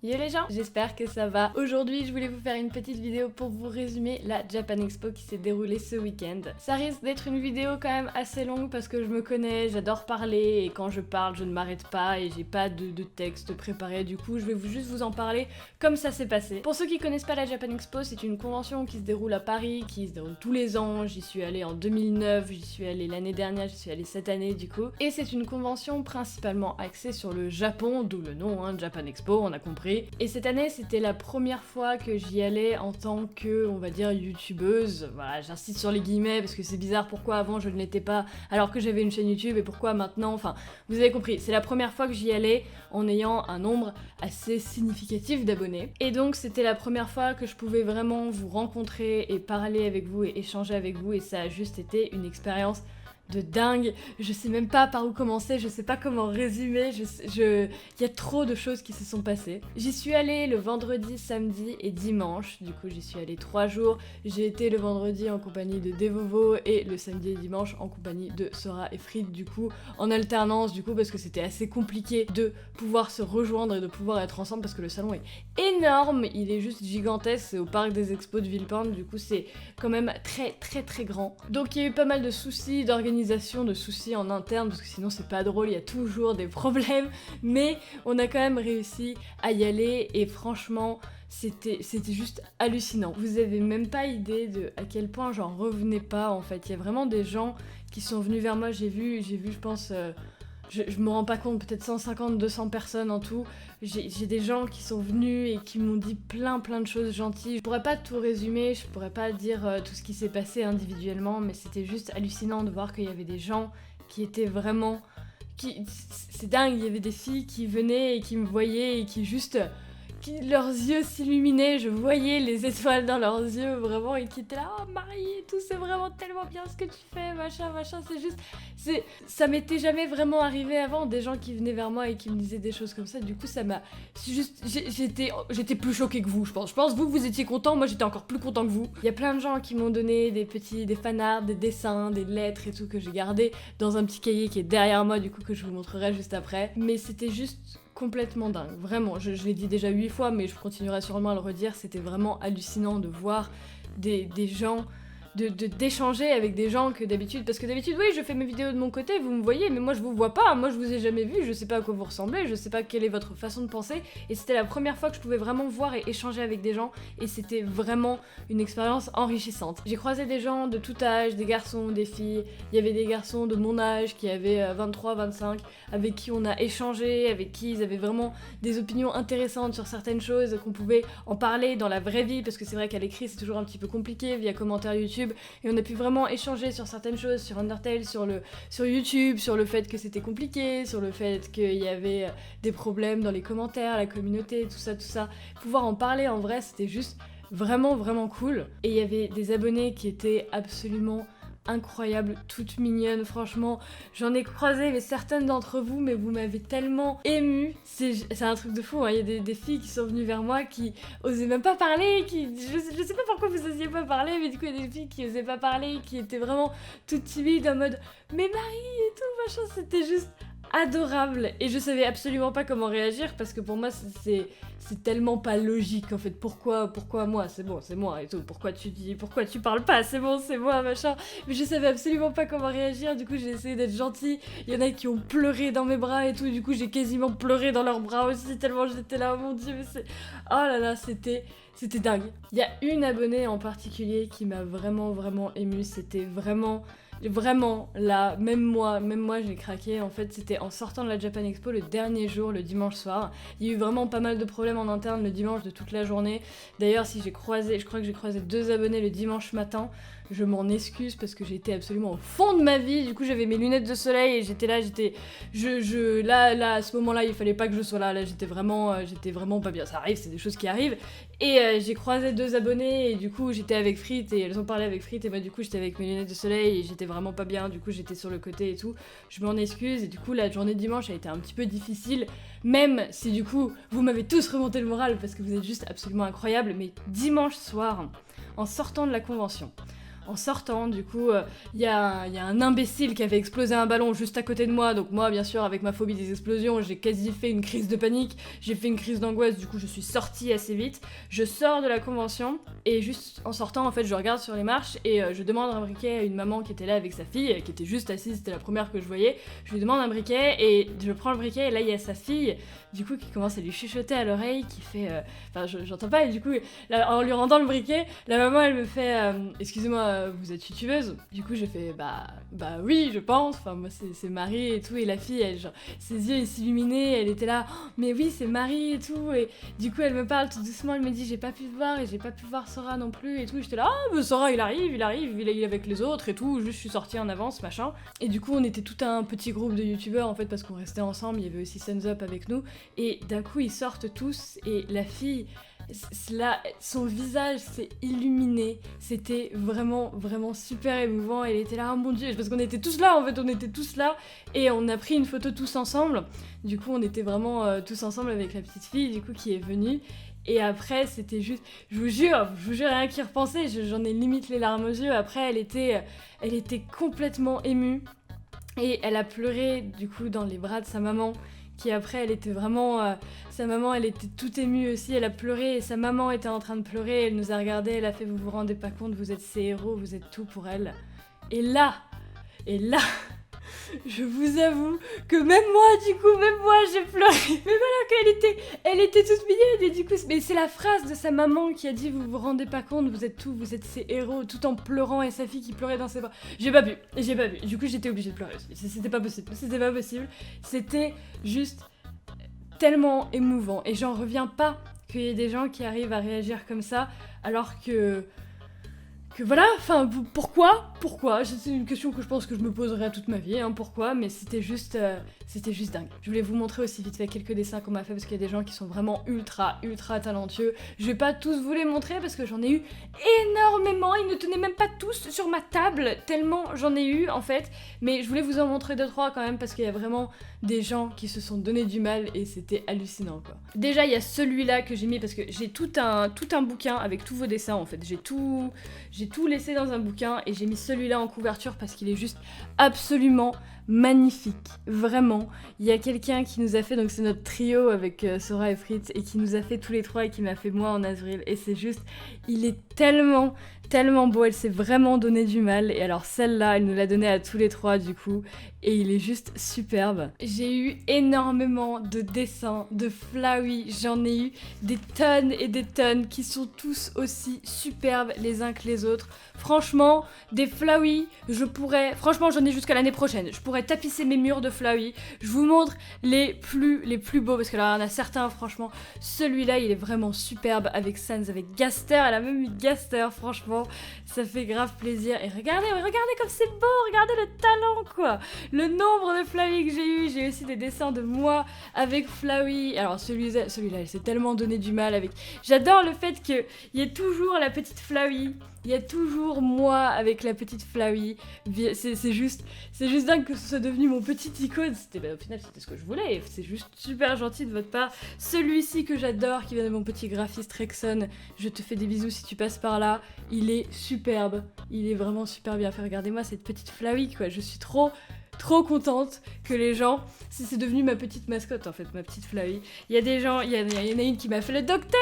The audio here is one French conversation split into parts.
Yo les gens, j'espère que ça va. Aujourd'hui, je voulais vous faire une petite vidéo pour vous résumer la Japan Expo qui s'est déroulée ce week-end. Ça risque d'être une vidéo quand même assez longue parce que je me connais, j'adore parler et quand je parle, je ne m'arrête pas et j'ai pas de texte préparé. Du coup, je vais juste vous en parler comme ça s'est passé. Pour ceux qui connaissent pas la Japan Expo, c'est une convention qui se déroule à Paris, qui se déroule tous les ans. J'y suis allée en 2009, j'y suis allée l'année dernière, j'y suis allée cette année du coup. Et c'est une convention principalement axée sur le Japon, d'où le nom, Japan Expo, on a compris. Et cette année, c'était la première fois que j'y allais en tant que, on va dire, youtubeuse. Voilà, j'insiste sur les guillemets parce que c'est bizarre pourquoi avant je ne l'étais pas alors que j'avais une chaîne YouTube et pourquoi maintenant, enfin, vous avez compris. C'est la première fois que j'y allais en ayant un nombre assez significatif d'abonnés. Et donc, c'était la première fois que je pouvais vraiment vous rencontrer et parler avec vous et échanger avec vous et ça a juste été une expérience de dingue, je sais même pas par où commencer, je sais pas comment résumer, il y a trop de choses qui se sont passées. J'y suis allée le vendredi, samedi et dimanche, du coup j'y suis allée 3 jours, j'ai été le vendredi en compagnie de Devovo et le samedi et dimanche en compagnie de Sora et Fried, du coup en alternance, du coup parce que c'était assez compliqué de pouvoir se rejoindre et de pouvoir être ensemble parce que le salon est énorme, il est juste gigantesque, c'est au parc des expos de Villepinte, du coup c'est quand même très grand. Donc il y a eu pas mal de soucis d'organisation, de soucis en interne, parce que sinon c'est pas drôle, il y a toujours des problèmes, mais on a quand même réussi à y aller, et franchement, c'était juste hallucinant. Vous avez même pas idée de à quel point j'en revenais pas, en fait. Il y a vraiment des gens qui sont venus vers moi, j'ai vu, je pense... Je me rends pas compte, peut-être 150, 200 personnes en tout. J'ai des gens qui sont venus et qui m'ont dit plein de choses gentilles. Je pourrais pas tout résumer, je pourrais pas dire tout ce qui s'est passé individuellement, mais c'était juste hallucinant de voir qu'il y avait des gens qui étaient vraiment... C'est dingue, il y avait des filles qui venaient et qui me voyaient et qui juste... leurs yeux s'illuminaient, je voyais les étoiles dans leurs yeux vraiment et qui étaient là, oh Marie et tout, c'est vraiment tellement bien ce que tu fais, machin, c'est juste, ça m'était jamais vraiment arrivé avant, des gens qui venaient vers moi et qui me disaient des choses comme ça, du coup ça m'a, j'étais plus choquée que vous, je pense vous étiez contents, moi j'étais encore plus content que vous. Il y a plein de gens qui m'ont donné des fanarts, des dessins, des lettres et tout que j'ai gardé dans un petit cahier qui est derrière moi, du coup que je vous montrerai juste après, mais c'était juste complètement dingue, vraiment, je l'ai dit déjà 8 fois, mais je continuerai sûrement à le redire, c'était vraiment hallucinant de voir des gens, d'échanger avec des gens que d'habitude, parce que d'habitude, oui, je fais mes vidéos de mon côté, vous me voyez, mais moi je vous vois pas, moi je vous ai jamais vu, je sais pas à quoi vous ressemblez, je sais pas quelle est votre façon de penser, et c'était la première fois que je pouvais vraiment voir et échanger avec des gens, et c'était vraiment une expérience enrichissante. J'ai croisé des gens de tout âge, des garçons, des filles, il y avait des garçons de mon âge qui avaient 23, 25, avec qui on a échangé, avec qui ils avaient vraiment des opinions intéressantes sur certaines choses, qu'on pouvait en parler dans la vraie vie, parce que c'est vrai qu'à l'écrit c'est toujours un petit peu compliqué via commentaires YouTube, et on a pu vraiment échanger sur certaines choses, sur Undertale, sur YouTube, sur le fait que c'était compliqué, sur le fait qu'il y avait des problèmes dans les commentaires, la communauté, tout ça. Pouvoir en parler en vrai, c'était juste vraiment cool. Et il y avait des abonnés qui étaient absolument incroyable, toute mignonne, franchement, j'en ai croisé mais certaines d'entre vous, mais vous m'avez tellement émue, c'est un truc de fou, hein. Il y a des filles qui sont venues vers moi qui osaient même pas parler, je sais pas pourquoi vous osiez pas parler, mais du coup il y a des filles qui osaient pas parler, qui étaient vraiment toutes timides en mode mais Marie et tout machin, c'était juste adorable, et je savais absolument pas comment réagir parce que pour moi c'est tellement pas logique en fait. Pourquoi moi, c'est bon, c'est moi et tout, pourquoi tu parles pas, c'est bon, c'est moi machin, mais je savais absolument pas comment réagir, du coup j'ai essayé d'être gentille, il y en a qui ont pleuré dans mes bras et tout, du coup j'ai quasiment pleuré dans leurs bras aussi tellement j'étais là, oh mon dieu, mais c'est... oh là là, c'était dingue. Il y a une abonnée en particulier qui m'a vraiment émue, c'était vraiment là, même moi j'ai craqué. En fait, c'était en sortant de la Japan Expo le dernier jour, le dimanche soir. Il y a eu vraiment pas mal de problèmes en interne le dimanche de toute la journée. D'ailleurs, je crois que j'ai croisé 2 abonnés le dimanche matin. Je m'en excuse parce que j'étais absolument au fond de ma vie. Du coup, j'avais mes lunettes de soleil et j'étais là, là, à ce moment-là, il fallait pas que je sois là. Là, j'étais vraiment pas bien. Ça arrive, c'est des choses qui arrivent. Et j'ai croisé 2 abonnés et du coup, j'étais avec Frit et elles ont parlé avec Frit et moi, du coup, j'étais avec mes lunettes de soleil et j'étais vraiment pas bien. Du coup, j'étais sur le côté et tout. Je m'en excuse et du coup, la journée de dimanche a été un petit peu difficile. Même si du coup, vous m'avez tous remonté le moral parce que vous êtes juste absolument incroyables. Mais dimanche soir, en sortant de la convention, en sortant. Du coup, il y a un imbécile qui avait explosé un ballon juste à côté de moi. Donc moi, bien sûr, avec ma phobie des explosions, j'ai quasi fait une crise de panique. J'ai fait une crise d'angoisse. Du coup, je suis sortie assez vite. Je sors de la convention et juste en sortant, en fait, je regarde sur les marches et je demande un briquet à une maman qui était là avec sa fille, qui était juste assise. C'était la première que je voyais. Je lui demande un briquet et je prends le briquet et là, il y a sa fille, du coup, qui commence à lui chuchoter à l'oreille, qui fait... Enfin, j'entends pas et du coup, là, en lui rendant le briquet, la maman, elle me fait excusez-moi, vous êtes youtubeuse? Du coup, j'ai fait bah oui, je pense. Enfin, moi, c'est Marie et tout. Et la fille, elle, genre, ses yeux, ils s'illuminaient. Elle était là, oh, mais oui, c'est Marie et tout. Et du coup, elle me parle tout doucement. Elle me dit, j'ai pas pu te voir et j'ai pas pu voir Sora non plus et tout. Et j'étais là, ah, mais Sora, il arrive, il est avec les autres et tout. Juste, je suis sortie en avance, machin. Et du coup, on était tout un petit groupe de youtubeurs en fait, parce qu'on restait ensemble. Il y avait aussi Suns Up avec nous. Et d'un coup, ils sortent tous. Et la fille, là, son visage s'est illuminé, c'était vraiment super émouvant. Elle était là, oh mon dieu, parce qu'on était tous là en fait, on était tous là et on a pris une photo tous ensemble. Du coup, on était vraiment tous ensemble avec la petite fille du coup qui est venue. Et après, c'était juste, je vous jure, rien qu'y repenser, j'en ai limite les larmes aux yeux. Après, elle était complètement émue et elle a pleuré du coup dans les bras de sa maman. Qui après, elle était vraiment... sa maman, elle était toute émue aussi, elle a pleuré, et sa maman était en train de pleurer, elle nous a regardé, elle a fait « Vous vous rendez pas compte, vous êtes ses héros, vous êtes tout pour elle. » Et là, je vous avoue que même moi, j'ai pleuré. Même alors qu'elle était toute mignonne, et du coup, mais c'est la phrase de sa maman qui a dit « Vous vous rendez pas compte, vous êtes tout, vous êtes ses héros », tout en pleurant, et sa fille qui pleurait dans ses bras. J'ai pas pu. Du coup, j'étais obligée de pleurer aussi. C'était pas possible. C'était juste tellement émouvant. Et j'en reviens pas qu'il y ait des gens qui arrivent à réagir comme ça, alors que voilà, enfin, pourquoi ? C'est une question que je pense que je me poserai toute ma vie, hein, pourquoi, mais c'était juste dingue. Je voulais vous montrer aussi vite fait quelques dessins qu'on m'a fait, parce qu'il y a des gens qui sont vraiment ultra talentueux. Je vais pas tous vous les montrer, parce que j'en ai eu énormément, ils ne tenaient même pas tous sur ma table, tellement j'en ai eu, en fait, mais je voulais vous en montrer 2-3 quand même, parce qu'il y a vraiment des gens qui se sont donné du mal, et c'était hallucinant, quoi. Déjà, il y a celui-là que j'ai mis, parce que j'ai tout un bouquin avec tous vos dessins, en fait, j'ai tout laissé dans un bouquin et j'ai mis celui-là en couverture parce qu'il est juste absolument magnifique, vraiment. Il y a quelqu'un qui nous a fait, donc c'est notre trio avec Sora et Fritz, et qui nous a fait tous les trois et qui m'a fait moi en avril, et c'est juste, il est tellement beau, elle s'est vraiment donné du mal, et alors celle-là, elle nous l'a donnée à tous les trois du coup, et il est juste superbe. J'ai eu énormément de dessins de Flowey, j'en ai eu des tonnes et des tonnes qui sont tous aussi superbes les uns que les autres. Franchement, des Flowey, franchement j'en ai jusqu'à l'année prochaine, je pourrais tapisser mes murs de Flowey. Je vous montre les plus beaux, parce que là, il y en a certains, franchement. Celui-là, il est vraiment superbe, avec Sans, avec Gaster, elle a même eu Gaster, franchement, ça fait grave plaisir. Et regardez comme c'est beau, regardez le talent, quoi. Le nombre de Flowey que j'ai aussi des dessins de moi avec Flowey. Alors celui-là, il s'est tellement donné du mal avec... J'adore le fait qu'il y ait toujours la petite Flowey. Il y a toujours moi avec la petite Flowey. C'est juste dingue que ce soit devenu mon petit icône. Au final, c'était ce que je voulais. C'est juste super gentil de votre part. Celui-ci que j'adore, qui vient de mon petit graphiste Rexon. Je te fais des bisous si tu passes par là. Il est superbe. Il est vraiment super bien fait. Regardez-moi cette petite Flowey, quoi. Je suis trop contente que les gens, c'est devenu ma petite mascotte en fait, ma petite Flowey. Il y a des gens, il y en a une qui m'a fait le docteur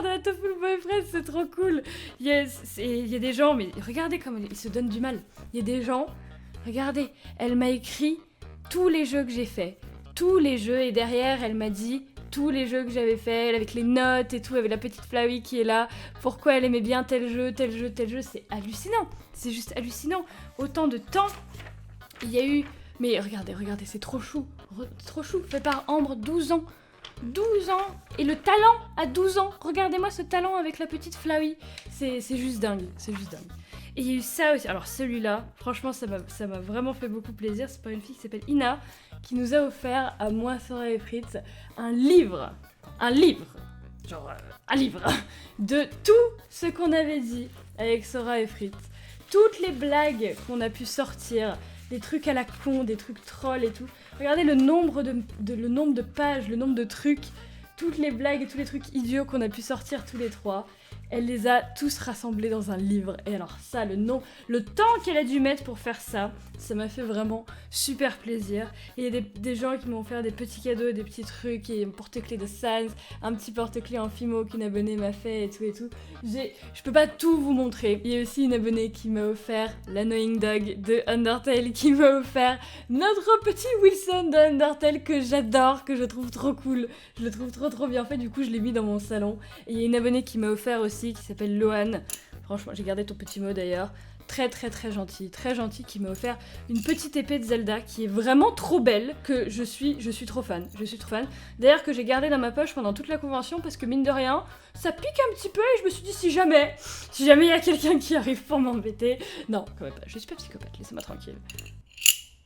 de la Tofu Boyfriend, c'est trop cool. Il y a des gens, mais regardez comme ils se donnent du mal. Il y a des gens, regardez, elle m'a écrit tous les jeux que j'ai fait, tous les jeux, et derrière elle m'a dit tous les jeux que j'avais fait, avec les notes et tout, avec la petite Flowey qui est là, pourquoi elle aimait bien tel jeu, c'est hallucinant, c'est juste hallucinant. Autant de temps il y a eu... Mais regardez, c'est trop chou, fait par Ambre, 12 ans, et le talent à 12 ans, regardez-moi ce talent avec la petite Flowey, c'est juste dingue, Et il y a eu ça aussi, alors celui-là, franchement ça m'a vraiment fait beaucoup plaisir, c'est par une fille qui s'appelle Ina, qui nous a offert à moi, Sora et Fritz, un livre, de tout ce qu'on avait dit avec Sora et Fritz, toutes les blagues qu'on a pu sortir, des trucs à la con, des trucs trolls et tout. Regardez le nombre de pages, le nombre de trucs, toutes les blagues et tous les trucs idiots qu'on a pu sortir tous les trois. Elle les a tous rassemblés dans un livre. Et alors ça, le temps qu'elle a dû mettre pour faire ça, ça m'a fait vraiment super plaisir. Et il y a des gens qui m'ont offert des petits cadeaux, des petits trucs, et un porte-clés de Sans, un petit porte-clés en Fimo qu'une abonnée m'a fait et tout et tout. Je peux pas tout vous montrer. Il y a aussi une abonnée qui m'a offert l'Annoying Dog de Undertale, qui m'a offert notre petit Wilson de Undertale que j'adore, que je trouve trop cool. Je le trouve trop bien fait, du coup je l'ai mis dans mon salon. Et il y a une abonnée qui m'a offert aussi, qui s'appelle Lohan. Franchement, j'ai gardé ton petit mot d'ailleurs. Très gentil, qui m'a offert une petite épée de Zelda qui est vraiment trop belle, que je suis trop fan. D'ailleurs que j'ai gardé dans ma poche pendant toute la convention parce que mine de rien, ça pique un petit peu et je me suis dit si jamais il y a quelqu'un qui arrive pour m'embêter. Non, quand même pas, je suis pas psychopathe, laissez-moi tranquille.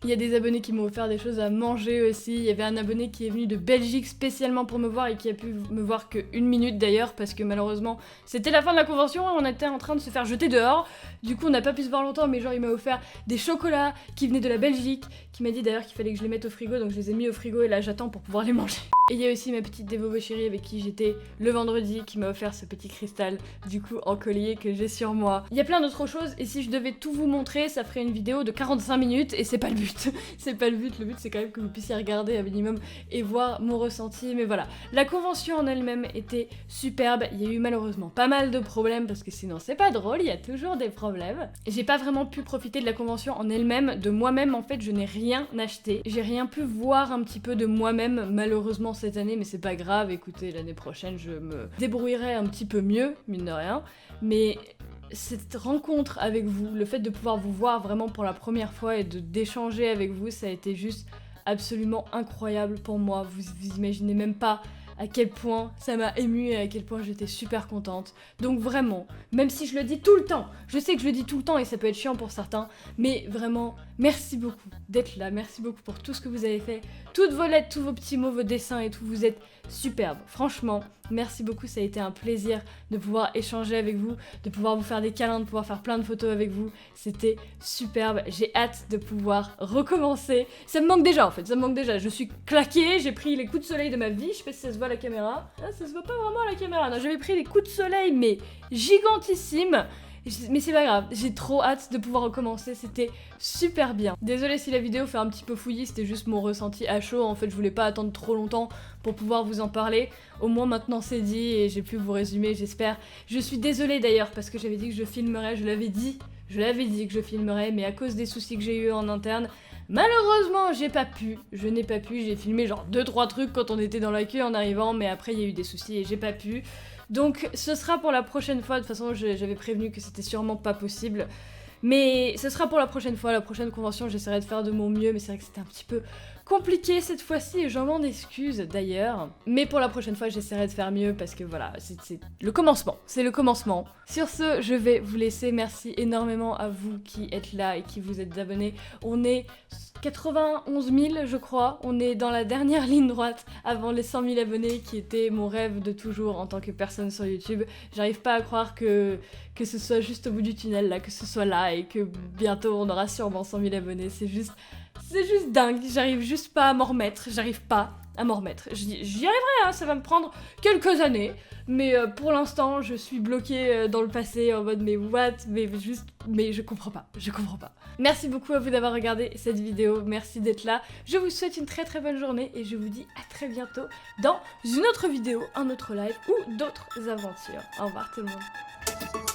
Il y a des abonnés qui m'ont offert des choses à manger aussi. Il y avait un abonné qui est venu de Belgique spécialement pour me voir et qui a pu me voir que 1 minute d'ailleurs parce que malheureusement c'était la fin de la convention et on était en train de se faire jeter dehors. Du coup on n'a pas pu se voir longtemps mais genre il m'a offert des chocolats qui venaient de la Belgique, qui m'a dit d'ailleurs qu'il fallait que je les mette au frigo donc je les ai mis au frigo et là j'attends pour pouvoir les manger. Et il y a aussi ma petite Devovo chérie avec qui j'étais le vendredi qui m'a offert ce petit cristal du coup en collier que j'ai sur moi. Il y a plein d'autres choses et si je devais tout vous montrer ça ferait une vidéo de 45 minutes et c'est pas le but. C'est pas le but c'est quand même que vous puissiez regarder un minimum et voir mon ressenti mais voilà. La convention en elle-même était superbe, il y a eu malheureusement pas mal de problèmes parce que sinon c'est pas drôle, il y a toujours des problèmes. J'ai pas vraiment pu profiter de la convention en elle-même, de moi-même en fait je n'ai rien acheté. J'ai rien pu voir un petit peu de moi-même malheureusement cette année mais c'est pas grave, écoutez l'année prochaine je me débrouillerai un petit peu mieux, mine de rien, mais cette rencontre avec vous, le fait de pouvoir vous voir vraiment pour la première fois et d'échanger avec vous, ça a été juste absolument incroyable pour moi, vous imaginez même pas à quel point ça m'a émue et à quel point j'étais super contente. Donc vraiment, même si je le dis tout le temps, je sais que je le dis tout le temps et ça peut être chiant pour certains, mais vraiment, merci beaucoup d'être là, merci beaucoup pour tout ce que vous avez fait, toutes vos lettres, tous vos petits mots, vos dessins et tout, vous êtes superbes. Franchement, merci beaucoup, ça a été un plaisir de pouvoir échanger avec vous, de pouvoir vous faire des câlins, de pouvoir faire plein de photos avec vous, c'était superbe, j'ai hâte de pouvoir recommencer. Ça me manque déjà en fait, ça me manque déjà, je suis claquée, j'ai pris les coups de soleil de ma vie, je sais pas si ça se voit à la caméra, ah, ça se voit pas vraiment à la caméra, non j'avais pris des coups de soleil mais gigantissimes. Mais c'est pas grave, j'ai trop hâte de pouvoir recommencer, c'était super bien. Désolée si la vidéo fait un petit peu fouillis, c'était juste mon ressenti à chaud, en fait je voulais pas attendre trop longtemps pour pouvoir vous en parler. Au moins maintenant c'est dit et j'ai pu vous résumer, j'espère. Je suis désolée d'ailleurs parce que j'avais dit que je filmerais, je l'avais dit que je filmerais, mais à cause des soucis que j'ai eu en interne, malheureusement je n'ai pas pu, j'ai filmé genre 2-3 trucs quand on était dans la queue en arrivant, mais après il y a eu des soucis et j'ai pas pu. Donc ce sera pour la prochaine fois, de toute façon j'avais prévenu que c'était sûrement pas possible. Mais ce sera pour la prochaine fois, la prochaine convention j'essaierai de faire de mon mieux, mais c'est vrai que c'était un petit peu compliqué cette fois-ci et j'en m'en excuse d'ailleurs. Mais pour la prochaine fois j'essaierai de faire mieux parce que voilà, c'est le commencement, c'est le commencement. Sur ce, je vais vous laisser, merci énormément à vous qui êtes là et qui vous êtes abonnés. On est 91 000 je crois, on est dans la dernière ligne droite avant les 100 000 abonnés qui était mon rêve de toujours en tant que personne sur YouTube. J'arrive pas à croire que ce soit juste au bout du tunnel là, que ce soit là et que bientôt on aura sûrement 100 000 abonnés, c'est juste dingue, j'arrive juste pas à m'en remettre, J'y arriverai, hein, ça va me prendre quelques années, mais pour l'instant je suis bloquée dans le passé en mode mais what, mais je comprends pas. Merci beaucoup à vous d'avoir regardé cette vidéo, merci d'être là, je vous souhaite une très bonne journée et je vous dis à très bientôt dans une autre vidéo, un autre live ou d'autres aventures. Au revoir tout le monde.